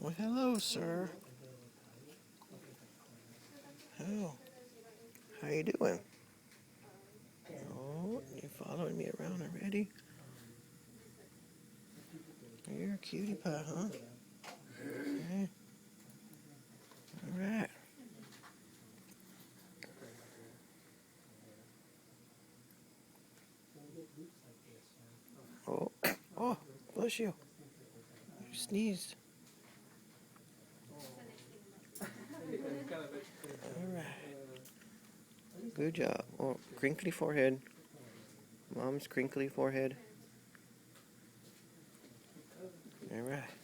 Well, hello, sir. Oh, how you doing? Oh, you're following me around already? You're a cutie pie, huh? Okay. All right. Oh, oh, bless you. You sneezed. All right. Good job. Oh, crinkly forehead. Mom's crinkly forehead. All right.